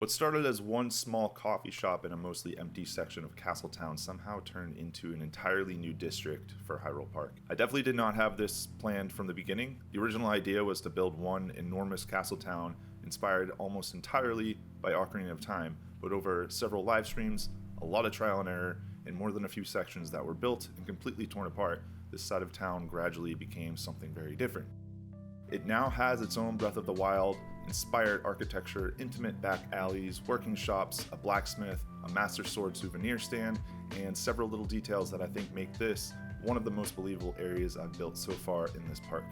What started as one small coffee shop in a mostly empty section of Castletown somehow turned into an entirely new district for Hyrule Park. I definitely did not have this planned from the beginning. The original idea was to build one enormous Castletown inspired almost entirely by Ocarina of Time, but over several live streams, a lot of trial and error, and more than a few sections that were built and completely torn apart, this side of town gradually became something very different. It now has its own Breath of the Wild inspired architecture, intimate back alleys, working shops, a blacksmith, a master sword souvenir stand, and several little details that I think make this one of the most believable areas I've built so far in this park.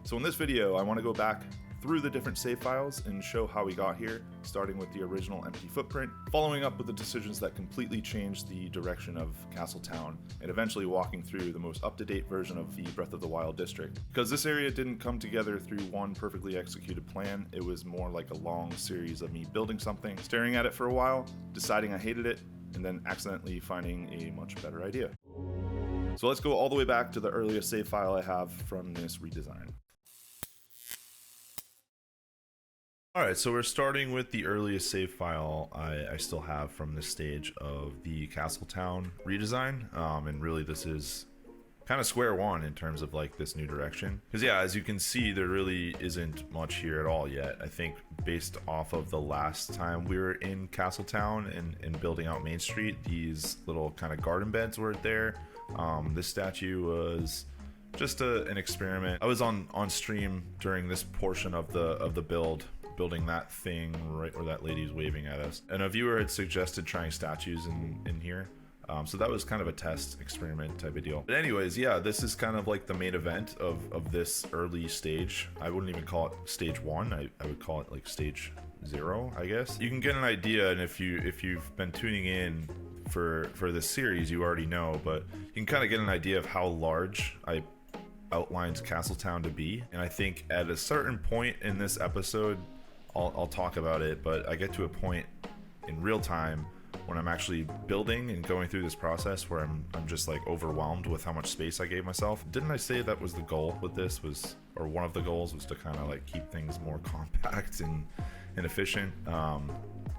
So in this video, I want to go back through the different save files and show how we got here, starting with the original empty footprint, following up with the decisions that completely changed the direction of Castletown, and eventually walking through the most up-to-date version of the Breath of the Wild district. Because this area didn't come together through one perfectly executed plan, it was more like a long series of me building something, staring at it for a while, deciding I hated it, and then accidentally finding a much better idea. So let's go all the way back to the earliest save file I have from this redesign. Alright, so we're starting with the earliest save file I still have from this stage of the Castletown redesign, and really this is kind of square one in terms of like this new direction. Because yeah, as you can see, there really isn't much here at all yet. I think based off of the last time we were in Castletown and building out Main Street, these little kind of garden beds weren't there. This statue was just an experiment. I was on stream during this portion of the building that thing right where that lady's waving at us, and a viewer had suggested trying statues in here, so that was kind of a test experiment type of deal. But anyways, yeah, this is kind of like the main event of this early stage. I wouldn't even call it stage one. I would call it like stage 0, I guess. You can get an idea, and if you've been tuning in for this series, you already know, but you can kind of get an idea of how large I outlined Castletown to be. And I think at a certain point in this episode, I'll talk about it, but I get to a point in real time when I'm actually building and going through this process where I'm just like overwhelmed with how much space I gave myself. Didn't I say that was the goal with this, or one of the goals was to kind of like keep things more compact and efficient?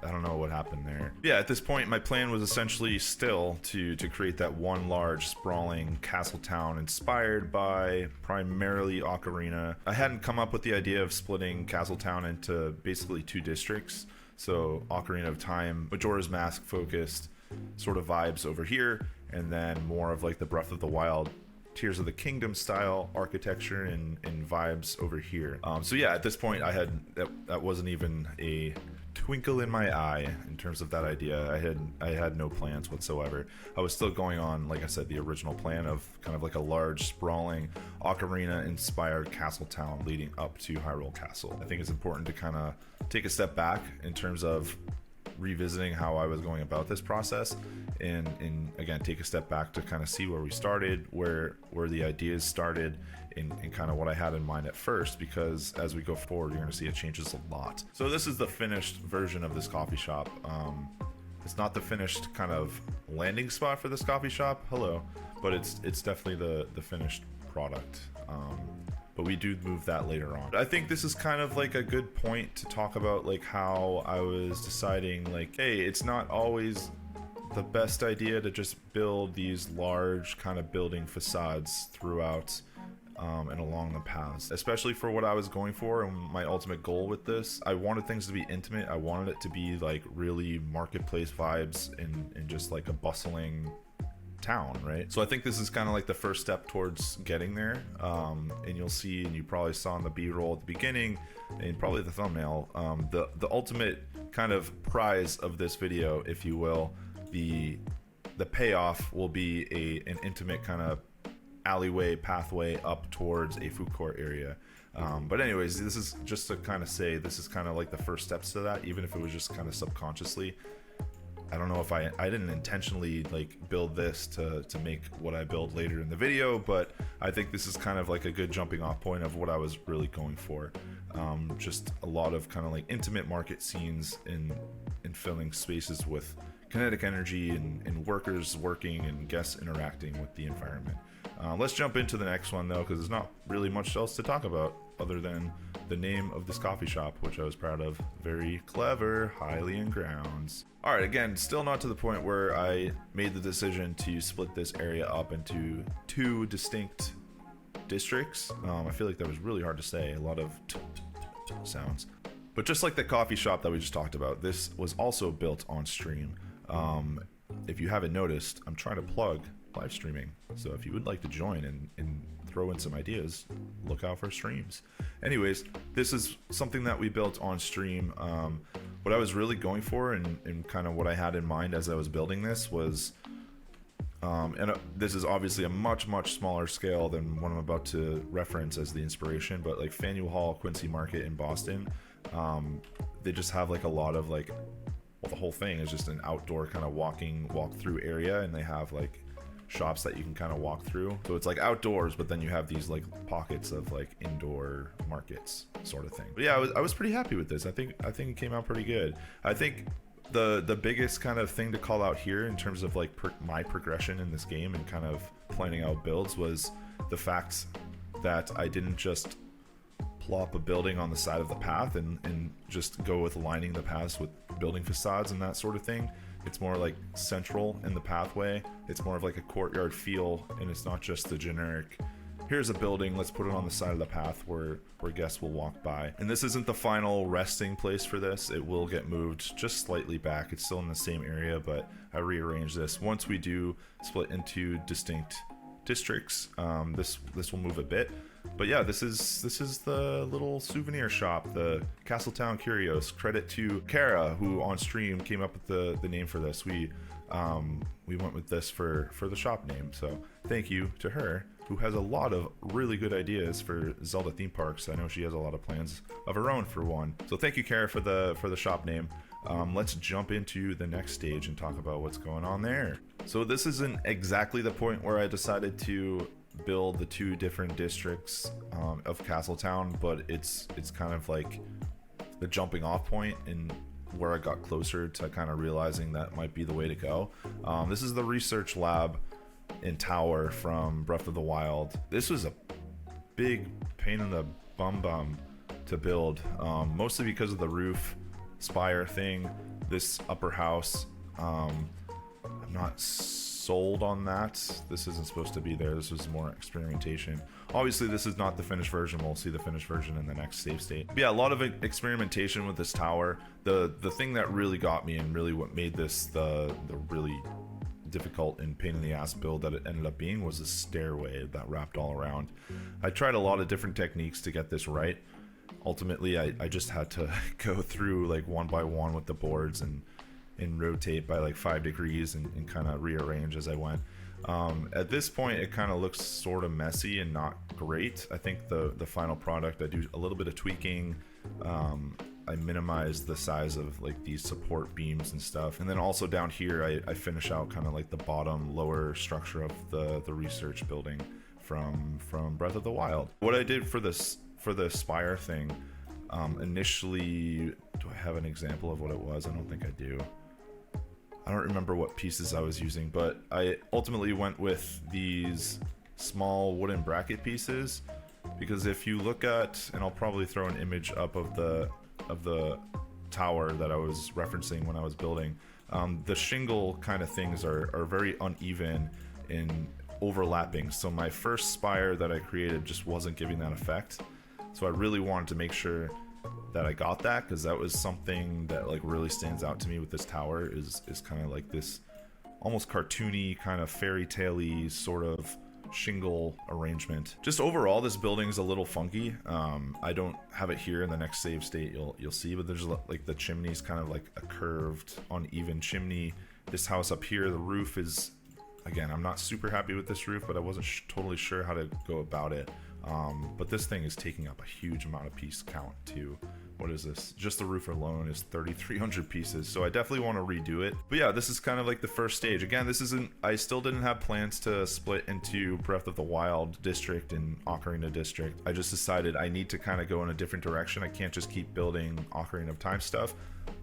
I don't know what happened there. Yeah, at this point, my plan was essentially still to create that one large, sprawling Castletown inspired by primarily Ocarina. I hadn't come up with the idea of splitting Castletown into basically 2 districts. So Ocarina of Time, Majora's Mask focused sort of vibes over here, and then more of like the Breath of the Wild, Tears of the Kingdom style architecture and vibes over here. So yeah, at this point, that wasn't even a twinkle in my eye in terms of that idea. I had no plans whatsoever. I was still going on, like I said, the original plan of kind of like a large, sprawling, Ocarina-inspired Castletown leading up to Hyrule Castle. I think it's important to kind of take a step back in terms of revisiting how I was going about this process, and again take a step back to kind of see where we started, where the ideas started, and kind of what I had in mind at first, because as we go forward you're going to see it changes a lot. So this is the finished version of this coffee shop. It's not the finished kind of landing spot for this coffee shop, but it's definitely the finished product. But we do move that later on. I think this is kind of like a good point to talk about like how I was deciding like, hey, it's not always the best idea to just build these large kind of building facades throughout and along the paths, especially for what I was going for and my ultimate goal with this. I wanted things to be intimate. I wanted it to be like really marketplace vibes and just like a bustling town, right? So I think this is kind of like the first step towards getting there, and you'll see, and you probably saw in the B-roll at the beginning and probably the thumbnail, the ultimate kind of prize of this video, if you will, the payoff will be an intimate kind of alleyway pathway up towards a food court area. But anyways, this is just to kind of say this is kind of like the first steps to that, even if it was just kind of subconsciously. I don't know if I didn't intentionally like build this to make what I build later in the video, but I think this is kind of like a good jumping off point of what I was really going for. Just a lot of kind of like intimate market scenes in filling spaces with kinetic energy and workers working and guests interacting with the environment. Let's jump into the next one though, because there's not really much else to talk about. other than the name of this coffee shop, which I was proud of. Very clever, Hylian Grounds. All right, again, still not to the point where I made the decision to split this area up into 2 distinct districts. I feel like that was really hard to say, a lot of sounds. But just like the coffee shop that we just talked about, this was also built on stream. If you haven't noticed, I'm trying to plug live streaming. So if you would like to join and throw in some ideas, look out for streams. Anyways, this is something that we built on stream. What I was really going for and kind of what I had in mind as I was building this was, this is obviously a much smaller scale than what I'm about to reference as the inspiration, but like Faneuil Hall, Quincy Market in Boston, they just have like a lot of like, well, the whole thing is just an outdoor kind of walk through area, and they have like shops that you can kind of walk through. So it's like outdoors, but then you have these like pockets of like indoor markets sort of thing. But yeah, I was pretty happy with this. I think it came out pretty good. I think the biggest kind of thing to call out here in terms of like my progression in this game and kind of planning out builds was the fact that I didn't just plop a building on the side of the path and just go with lining the paths with building facades and that sort of thing. It's more like central in the pathway. It's more of like a courtyard feel, and it's not just the generic, here's a building, let's put it on the side of the path where guests will walk by. And this isn't the final resting place for this. It will get moved just slightly back. It's still in the same area, but I rearranged this. Once we do split into distinct districts, this will move a bit. But yeah, this is the little souvenir shop, the Castletown Curios. Credit to Kara, who on stream came up with the name for this. We went with this for the shop name, so thank you to her, who has a lot of really good ideas for Zelda theme parks. I know she has a lot of plans of her own for one. So thank you, Kara, for the shop name. Let's jump into the next stage and talk about what's going on there. So this isn't exactly the point where I decided to build the 2 different districts of Castletown, but it's kind of like the jumping off point and where I got closer to kind of realizing that might be the way to go. This is the research lab and tower from Breath of the Wild. This was a big pain in the bum to build, mostly because of the roof spire thing. This upper house, I'm not sold on that. This isn't supposed to be there. This was more experimentation. Obviously this is not the finished version. We'll see the finished version in the next save state. But yeah, a lot of experimentation with this tower. The thing that really got me and really what made this the really difficult and pain in the ass build that it ended up being was a stairway that wrapped all around. I tried a lot of different techniques to get this right. Ultimately I just had to go through like one by one with the boards and rotate by like 5 degrees and kind of rearrange as I went. At this point it kind of looks sort of messy and not great. I think the final product, I do a little bit of tweaking. I minimize the size of like these support beams and stuff, and then also down here I finish out kind of like the bottom lower structure of the research building from Breath of the Wild. What I did for the spire thing, initially, do I have an example of what it was? I don't think I do. I don't remember what pieces I was using, but I ultimately went with these small wooden bracket pieces, because if you look at, and I'll probably throw an image up of the tower that I was referencing when I was building, the shingle kind of things are very uneven and overlapping. So my first spire that I created just wasn't giving that effect. So I really wanted to make sure that I got that, because that was something that like really stands out to me with this tower is kind of like this almost cartoony kind of fairy tale-y sort of shingle arrangement. Just overall this building is a little funky. I don't have it here in the next save state, you'll see, but there's like the chimney's kind of like a curved uneven chimney. This house up here, the roof is, again, I'm not super happy with this roof, but I wasn't totally sure how to go about it. But this thing is taking up a huge amount of piece count to what is this? Just the roof alone is 3,300 pieces. So I definitely want to redo it. But yeah, this is kind of like the first stage. Again, this isn't, I still didn't have plans to split into Breath of the Wild district and Ocarina district. I just decided I need to kind of go in a different direction. I can't just keep building Ocarina of Time stuff.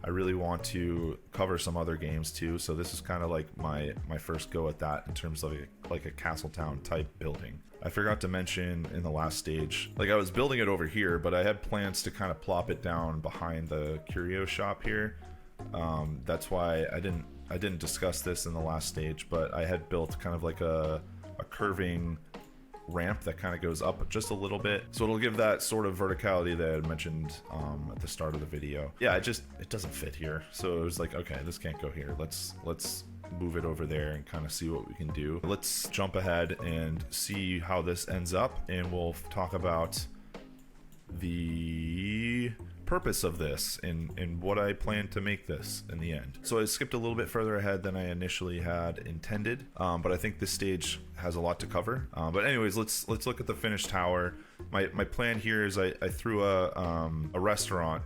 I really want to cover some other games too. So this is kind of like my first go at that in terms of like a Castletown type building. I forgot to mention in the last stage, like I was building it over here, but I had plans to kind of plop it down behind the curio shop here. That's why I didn't discuss this in the last stage, but I had built kind of like a curving ramp that kind of goes up just a little bit, so it'll give that sort of verticality that I had mentioned at the start of the video. Yeah, it doesn't fit here, so it was like, okay, this can't go here. Let's move it over there and kind of see what we can do. Let's jump ahead and see how this ends up, and we'll talk about the purpose of this and what I plan to make this in the end. So I skipped a little bit further ahead than I initially had intended, but I think this stage has a lot to cover. But anyways, let's look at the finished tower. My plan here is I threw a restaurant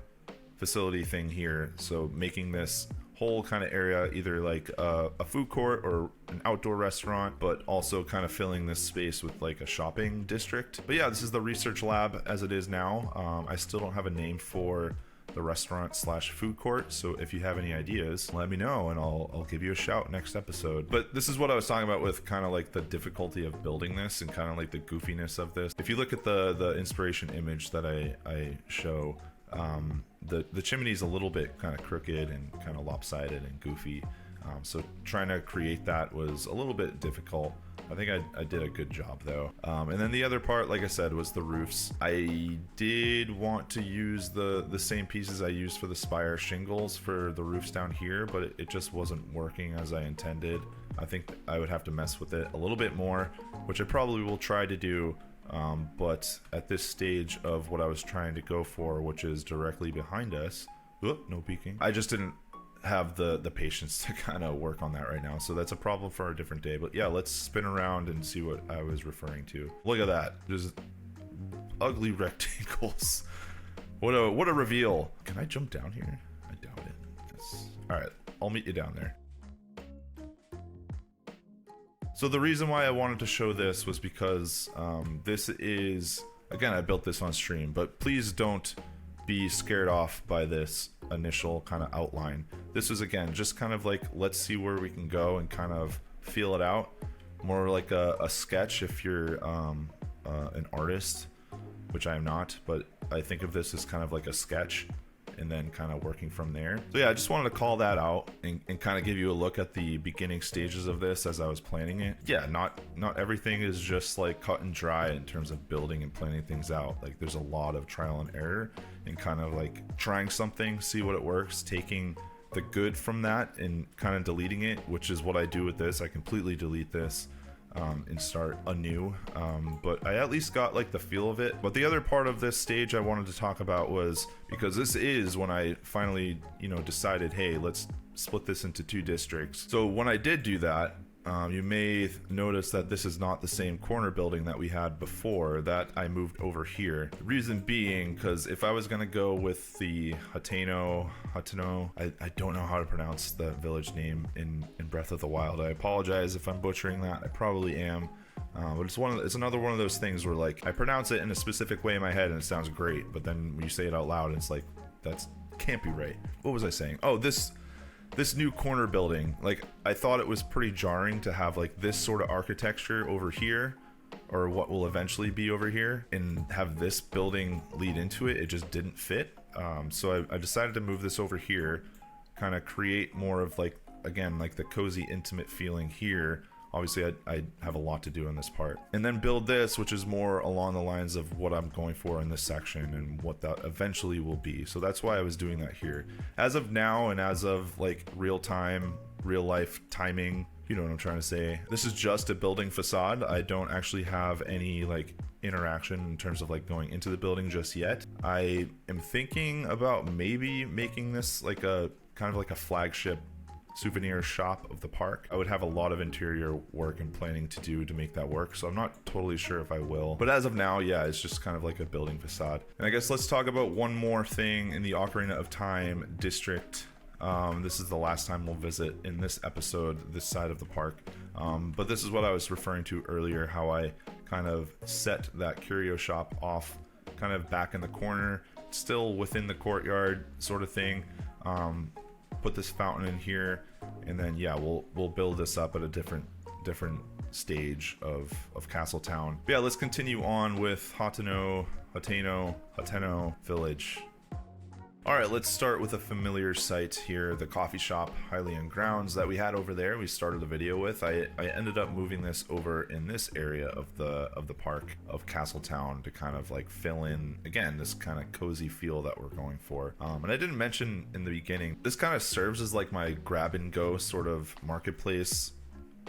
facility thing here, so making this whole kind of area either like a food court or an outdoor restaurant, but also kind of filling this space with like a shopping district. But yeah, this is the research lab as it is now. I still don't have a name for the restaurant slash food court, so if you have any ideas, let me know and I'll give you a shout next episode. But this is what I was talking about with kind of like the difficulty of building this and kind of like the goofiness of this. If you look at the inspiration image that I show, the chimney's a little bit kind of crooked and kind of lopsided and goofy, so trying to create that was a little bit difficult. I think I did a good job though. And then the other part, like I said, was the roofs. I did want to use the same pieces I used for the spire shingles for the roofs down here, but it just wasn't working as I intended. I think I would have to mess with it a little bit more, which I probably will try to do. But at this stage of what I was trying to go for, which is directly behind us, no peeking, I just didn't have the patience to kind of work on that right now, so that's a problem for a different day. But yeah, let's spin around and see what I was referring to. Look at that, there's ugly rectangles. What a reveal. Can I jump down here? I doubt it. Yes. All right, I'll meet you down there. So the reason why I wanted to show this was because this is, again, I built this on stream, but please don't be scared off by this initial kind of outline. This was, again, just kind of like, let's see where we can go and kind of feel it out. More like a sketch if you're an artist, which I am not, but I think of this as kind of like a sketch and then kind of working from there. So yeah, I just wanted to call that out and kind of give you a look at the beginning stages of this as I was planning it. Yeah, not everything is just like cut and dry in terms of building and planning things out. Like there's a lot of trial and error and kind of like trying something, see what it works, taking the good from that and kind of deleting it, which is what I do with this. I completely delete this and start anew, but I at least got like the feel of it. But the other part of this stage I wanted to talk about was, because this is when I finally, decided, hey, let's split this into 2 districts. So when I did do that, you may notice that this is not the same corner building that we had before, that I moved over here. The reason being, because if I was going to go with the Hateno, I don't know how to pronounce the village name in Breath of the Wild. I apologize if I'm butchering that. I probably am. But it's another one of those things where like I pronounce it in a specific way in my head and it sounds great, but then when you say it out loud, it's like, that can't be right. What was I saying? Oh, this new corner building, like I thought it was pretty jarring to have like this sort of architecture over here, or what will eventually be over here, and have this building lead into it. It just didn't fit. So I decided to move this over here, kind of create more of like, again, like the cozy, intimate feeling here. Obviously I have a lot to do in this part, and then build this, which is more along the lines of what I'm going for in this section and what that eventually will be. So that's why I was doing that here. As of now, and as of like real life timing, you know what I'm trying to say, this is just a building facade. I don't actually have any like interaction in terms of like going into the building just yet. I am thinking about maybe making this like a kind of like a flagship souvenir shop of the park. I would have a lot of interior work and planning to do to make that work, so I'm not totally sure if I will. But as of now, yeah, it's just kind of like a building facade. And I guess let's talk about one more thing in the Ocarina of Time district. This is the last time we'll visit in this episode, this side of the park. But this is what I was referring to earlier, how I kind of set that curio shop off kind of back in the corner, still within the courtyard sort of thing. Put this fountain in here, and then yeah, we'll build this up at a different stage of Castle Town. But yeah, let's continue on with Hateno Village. Alright, let's start with a familiar site here, the coffee shop, Hylian Grounds, that we had over there. We started the video with. I ended up moving this over in this area of the park of Castle Town to kind of like fill in, again, this kind of cozy feel that we're going for. And I didn't mention in the beginning, this kind of serves as like my grab and go sort of marketplace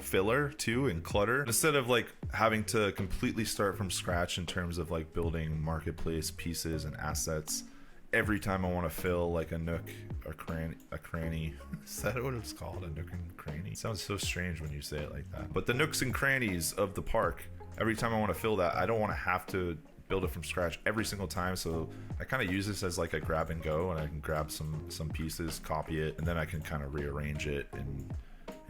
filler too, and clutter, instead of like having to completely start from scratch in terms of like building marketplace pieces and assets every time I want to fill like a nook, a cranny. Is that what it's called? A nook and cranny? It sounds so strange when you say it like that. But the nooks and crannies of the park, every time I want to fill that, I don't want to have to build it from scratch every single time. So I kind of use this as like a grab and go, and I can grab some pieces, copy it, and then I can kind of rearrange it and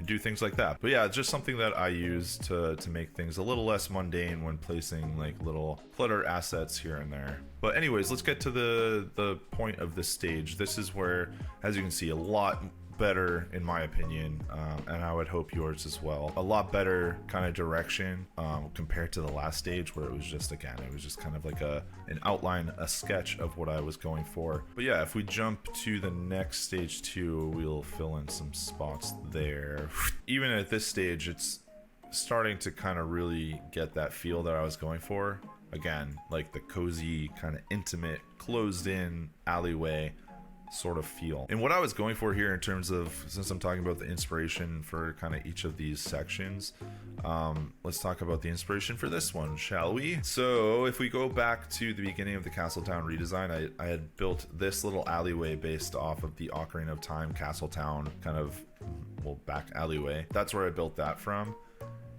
do things like that. But yeah, it's just something that I use to make things a little less mundane when placing like little clutter assets here and there. But anyways, let's get to the point of this stage. This is where, as you can see, a lot better in my opinion, and I would hope yours as well, a lot better kind of direction compared to the last stage, where it was just, again, it was just kind of like an outline, a sketch of what I was going for. But yeah, if we jump to the next stage 2, we'll fill in some spots there. Even at this stage, it's starting to kind of really get that feel that I was going for. Again, like the cozy, kind of intimate, closed in alleyway sort of feel. And what I was going for here in terms of, since I'm talking about the inspiration for kind of each of these sections, let's talk about the inspiration for this one, shall we? So if we go back to the beginning of the Castle Town redesign, I had built this little alleyway based off of the Ocarina of Time Castle Town kind of, well, back alleyway. That's where I built that from.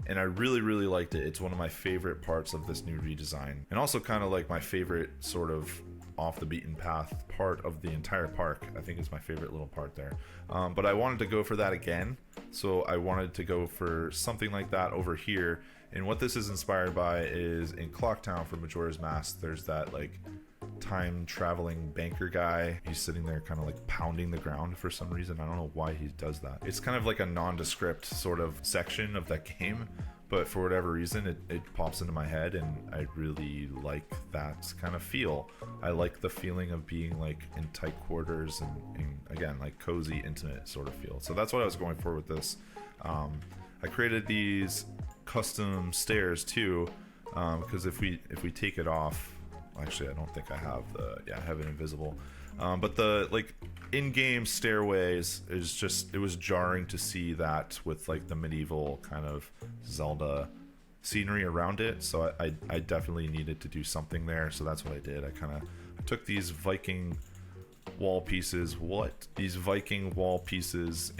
And I really, really liked it. It's one of my favorite parts of this new redesign. And also kind of like my favorite sort of off the beaten path part of the entire park. I think it's my favorite little part there. But I wanted to go for that again. So I wanted to go for something like that over here. And what this is inspired by is in Clocktown for Majora's Mask, there's that like time traveling banker guy. He's sitting there kind of like pounding the ground for some reason. I don't know why he does that. It's kind of like a nondescript sort of section of that game, but for whatever reason it pops into my head, and I really like that kind of feel. I like the feeling of being like in tight quarters and again, like cozy, intimate sort of feel. So that's what I was going for with this. I created these custom stairs too, because if we take it off, actually I don't think I have I have it invisible, but the like in-game stairways is just, it was jarring to see that with like the medieval kind of Zelda scenery around it. So I definitely needed to do something there, so that's what I did. I took these Viking wall pieces,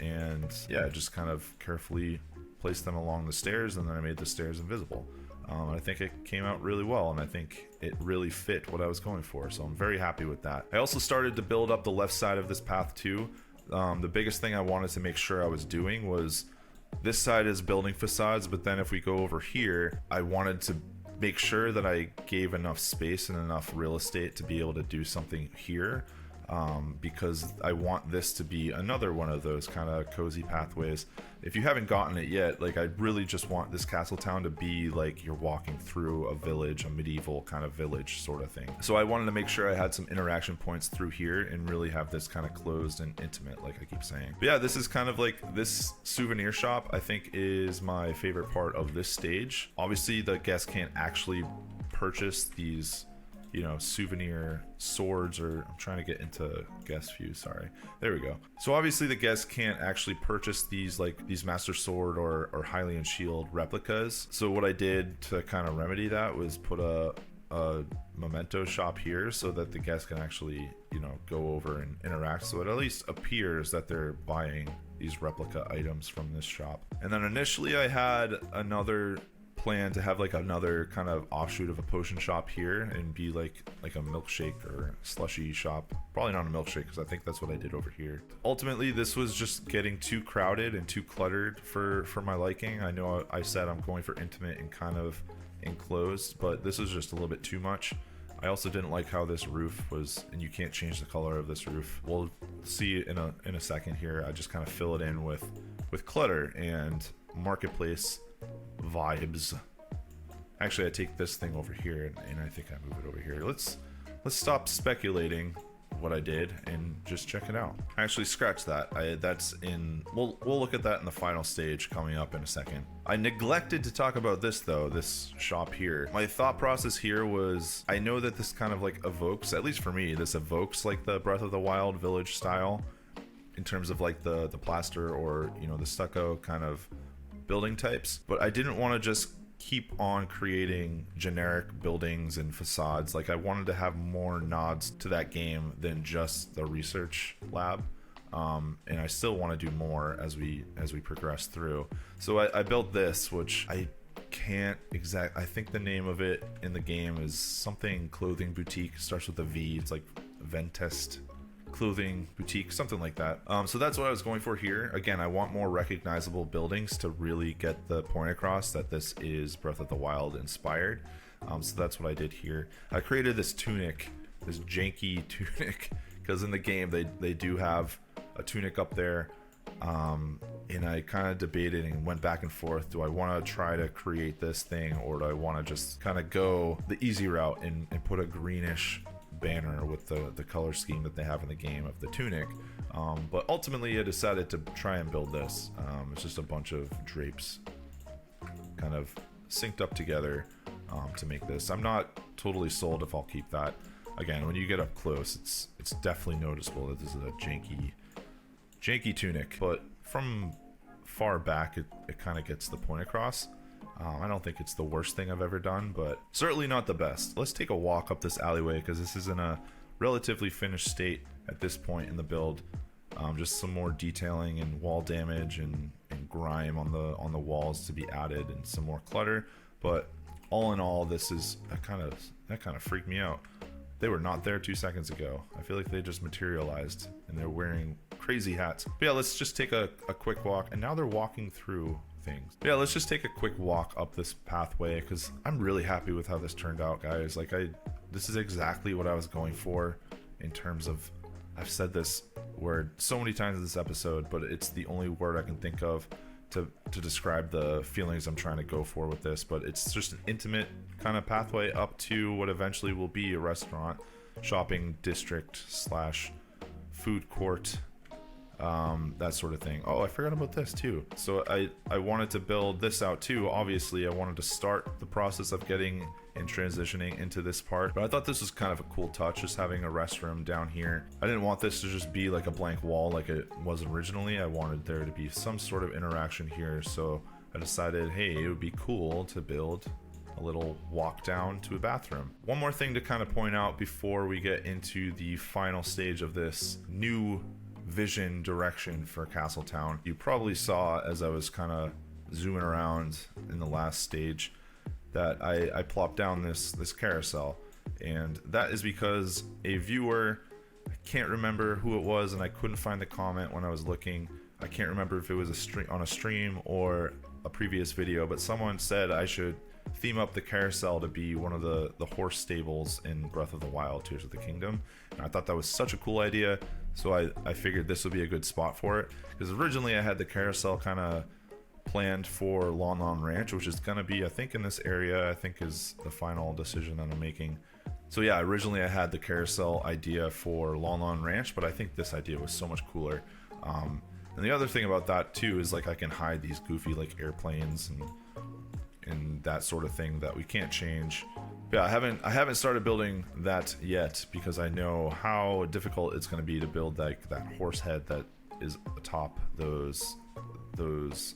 and yeah, just kind of carefully placed them along the stairs, and then I made the stairs invisible. I think it came out really well, and I think it really fit what I was going for, so I'm very happy with that. I also started to build up the left side of this path too. The biggest thing I wanted to make sure I was doing was, this side is building facades, but then if we go over here, I wanted to make sure that I gave enough space and enough real estate to be able to do something here. Because I want this to be another one of those kind of cozy pathways. If you haven't gotten it yet, like, I really just want this Castle Town to be like you're walking through a village, a medieval kind of village sort of thing. So I wanted to make sure I had some interaction points through here and really have this kind of closed and intimate, like I keep saying. But yeah, this is kind of like, this souvenir shop I think is my favorite part of this stage. Obviously the guests can't actually purchase these, you know, souvenir swords, or I'm trying to get into guest view, sorry, there we go. So obviously the guests can't actually purchase these, like these Master Sword or Hylian Shield replicas. So what I did to kind of remedy that was put a a memento shop here so that the guests can actually, you know, go over and interact, so it at least appears that they're buying these replica items from this shop. And then initially I had another plan to have like another kind of offshoot of a potion shop here and be like a milkshake or slushy shop. Probably not a milkshake, because I think that's what I did over here. Ultimately, this was just getting too crowded and too cluttered for my liking. I know I said I'm going for intimate and kind of enclosed, but this is just a little bit too much. I also didn't like how this roof was, and you can't change the color of this roof. We'll see in a second here. I just kind of fill it in with clutter and marketplace vibes. Actually, I take this thing over here and I think I move it over here. Let's stop speculating what I did and just check it out. Actually, scratch that. That's in. We'll look at that in the final stage coming up in a second. I neglected to talk about this though. This shop here. My thought process here was, I know that this kind of like evokes, at least for me, this evokes like the Breath of the Wild village style in terms of like the plaster or, you know, the stucco kind of building types. But I didn't want to just keep on creating generic buildings and facades. Like, I wanted to have more nods to that game than just the research lab, and I still want to do more as we progress through. So I built this, which I can't I think the name of it in the game is something clothing boutique. It starts with a V. It's like Ventest clothing boutique, something like that. So that's what I was going for here. Again, I want more recognizable buildings to really get the point across that this is Breath of the Wild inspired. So that's what I did here. I created this tunic, this janky tunic, because in the game they do have a tunic up there, and I kind of debated and went back and forth. Do I want to try to create this thing, or do I want to just kind of go the easy route and put a greenish banner with the color scheme that they have in the game of the tunic? But ultimately I decided to try and build this. It's just a bunch of drapes kind of synced up together to make this. I'm not totally sold if I'll keep that. Again, when you get up close, it's definitely noticeable that this is a janky tunic, but from far back it kind of gets the point across. I don't think it's the worst thing I've ever done, but certainly not the best. Let's take a walk up this alleyway, because this is in a relatively finished state at this point in the build. Just some more detailing and wall damage and grime on the walls to be added, and some more clutter. But all in all, this is that kind of freaked me out. They were not there 2 seconds ago. I feel like they just materialized and they're wearing crazy hats. But yeah, let's just take a quick walk, and now they're walking through things. Yeah, let's just take a quick walk up this pathway, because I'm really happy with how this turned out, guys. Like, this is exactly what I was going for in terms of, I've said this word so many times in this episode, but it's the only word I can think of to describe the feelings I'm trying to go for with this. But it's just an intimate kind of pathway up to what eventually will be a restaurant, shopping district / food court, that sort of thing. Oh, I forgot about this too. So I wanted to build this out too. Obviously, I wanted to start the process of getting and transitioning into this part, but I thought this was kind of a cool touch, just having a restroom down here. I didn't want this to just be like a blank wall like it was originally. I wanted there to be some sort of interaction here, so I decided, hey, it would be cool to build a little walk down to a bathroom. One more thing to kind of point out before we get into the final stage of this new vision direction for Castletown. You probably saw as I was kind of zooming around in the last stage that I plopped down this carousel, and that is because a viewer, I can't remember who it was, and I couldn't find the comment when I was looking. I can't remember if it was on a stream or a previous video, but someone said I should theme up the carousel to be one of the horse stables in Breath of the Wild Tears of the Kingdom, and I thought that was such a cool idea, so I figured this would be a good spot for it, because originally I had the carousel kind of planned for Lon Lon Ranch, which is going to be, I think, in this area, I think is the final decision that I'm making. So yeah, originally I had the carousel idea for Lon Lon Ranch, but I think this idea was so much cooler. And the other thing about that too is, like, I can hide these goofy like airplanes and that sort of thing that we can't change. But yeah, I haven't started building that yet, because I know how difficult it's going to be to build like that horse head that is atop those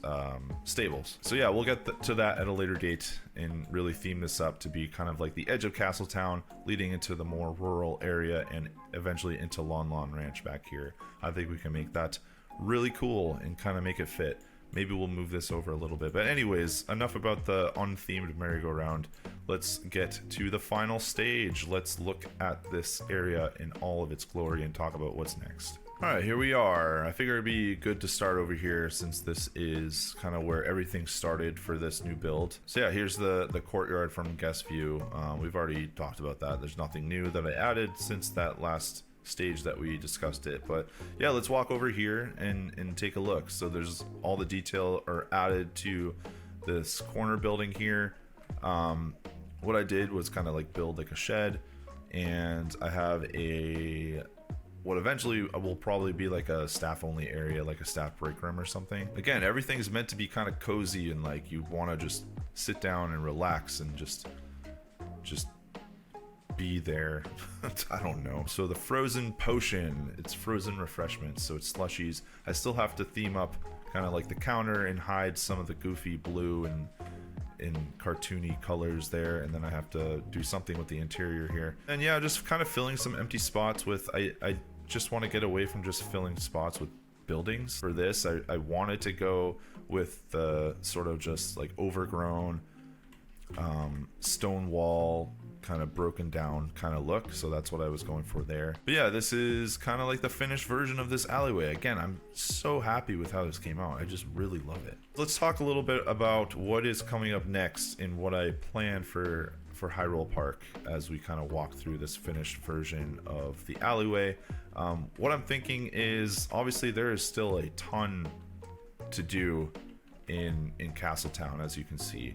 stables. So yeah, we'll get to that at a later date and really theme this up to be kind of like the edge of Castletown leading into the more rural area and eventually into Lon Lon Ranch back here. I think we can make that really cool and kind of make it fit. Maybe we'll move this over a little bit. But anyways, enough about the unthemed merry-go-round. Let's get to the final stage. Let's look at this area in all of its glory and talk about what's next. Alright, here we are. I figure it'd be good to start over here since this is kind of where everything started for this new build. So yeah, here's the courtyard from guest view. We've already talked about that. There's nothing new that I added since that last stage that we discussed it. But yeah, let's walk over here and take a look. So there's all the detail are added to this corner building here. What I did was kind of like build like a shed, and I have what eventually will probably be like a staff only area, like a staff break room or something. Again, everything's meant to be kind of cozy and like you want to just sit down and relax and just be there. I don't know. So the frozen potion, it's frozen refreshments, so it's slushies. I still have to theme up kind of like the counter and hide some of the goofy blue and in cartoony colors there, and then I have to do something with the interior here. And yeah, just kind of filling some empty spots with, I just want to get away from just filling spots with buildings. For this, I wanted to go with the sort of just like overgrown stone wall, kind of broken down kind of look, so that's what I was going for there. But yeah, this is kind of like the finished version of this alleyway. Again, I'm so happy with how this came out. I just really love it. Let's talk a little bit about what is coming up next and what I plan for Hyrule Park as we kind of walk through this finished version of the alleyway. What I'm thinking is, obviously there is still a ton to do in Castletown, as you can see.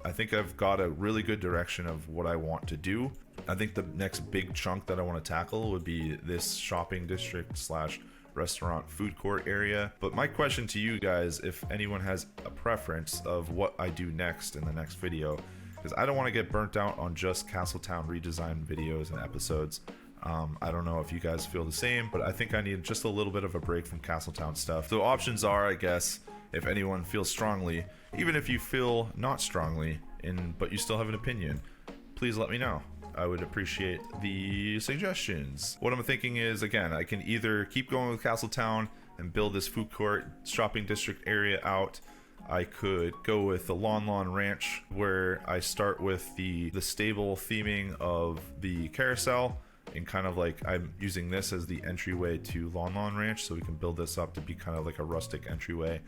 I think I've got a really good direction of what I want to do. I think the next big chunk that I want to tackle would be this shopping district slash restaurant food court area. But my question to you guys, if anyone has a preference of what I do next in the next video, because I don't want to get burnt out on just Castletown redesign videos and episodes. I don't know if you guys feel the same, but I think I need just a little bit of a break from Castletown stuff. So options are, I guess, if anyone feels strongly, even if you feel not strongly, but you still have an opinion, please let me know. I would appreciate the suggestions. What I'm thinking is, again, I can either keep going with Castletown and build this food court shopping district area out. I could go with the Lon Lon Ranch, where I start with the stable theming of the carousel, and kind of like I'm using this as the entryway to Lon Lon Ranch, so we can build this up to be kind of like a rustic entryway.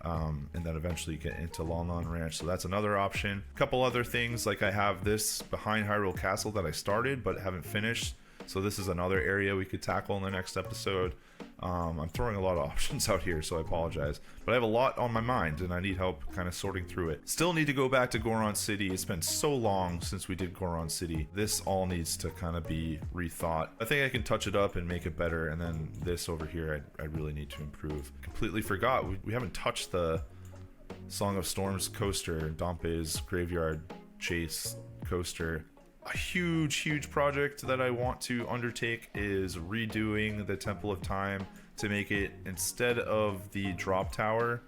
And then eventually get into Lon Lon Ranch. So that's another option. A couple other things, like I have this behind Hyrule Castle that I started but haven't finished, so this is another area we could tackle in the next episode. I'm throwing a lot of options out here, so I apologize, but I have a lot on my mind and I need help kind of sorting through it. Still need to go back to Goron City. It's been so long since we did Goron City. This all needs to kind of be rethought. I think I can touch it up and make it better, and then this over here I really need to improve. Completely forgot, we haven't touched the Song of Storms coaster, Dompe's Graveyard Chase coaster. A huge project that I want to undertake is redoing the Temple of Time to make it, instead of the drop tower,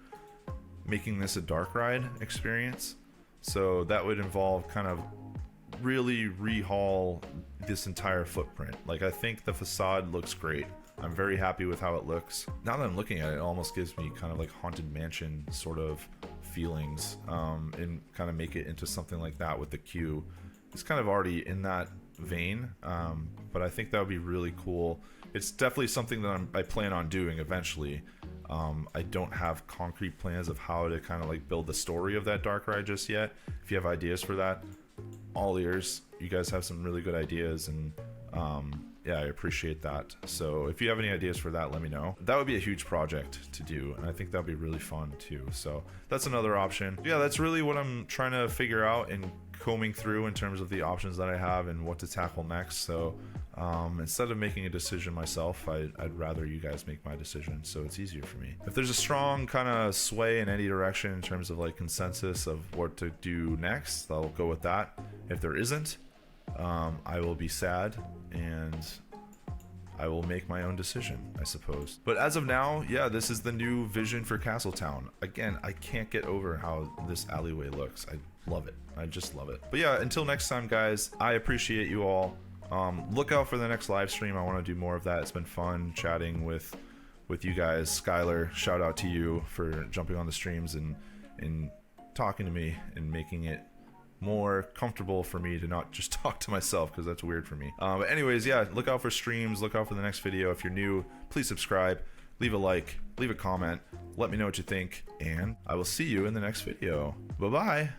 making this a dark ride experience. So that would involve kind of really rehaul this entire footprint. Like, I think the facade looks great. I'm very happy with how it looks. Now that I'm looking at it, it almost gives me kind of like Haunted Mansion sort of feelings, and kind of make it into something like that with the queue. It's kind of already in that vein, but I think that would be really cool. It's definitely something that I plan on doing eventually. I don't have concrete plans of how to kind of like build the story of that dark ride just yet. If you have ideas for that, all ears. You guys have some really good ideas, and yeah, I appreciate that. So if you have any ideas for that, let me know. That would be a huge project to do, and I think that would be really fun too. So that's another option. Yeah, that's really what I'm trying to figure out and combing through in terms of the options that I have and what to tackle next. So instead of making a decision myself, I'd rather you guys make my decision, so it's easier for me. If there's a strong kind of sway in any direction in terms of like consensus of what to do next, I'll go with that. If there isn't, I will be sad, and I will make my own decision, I suppose. But as of now, yeah, this is the new vision for Castletown. Again, I can't get over how this alleyway looks. I love it. I just love it. But yeah, until next time, guys, I appreciate you all. Look out for the next live stream. I want to do more of that. It's been fun chatting with you guys. Skylar, shout out to you for jumping on the streams and talking to me and making it more comfortable for me to not just talk to myself, because that's weird for me. But anyways, yeah, look out for streams, look out for the next video. If you're new, please subscribe, leave a like, leave a comment, let me know what you think, and I will see you in the next video. Bye bye.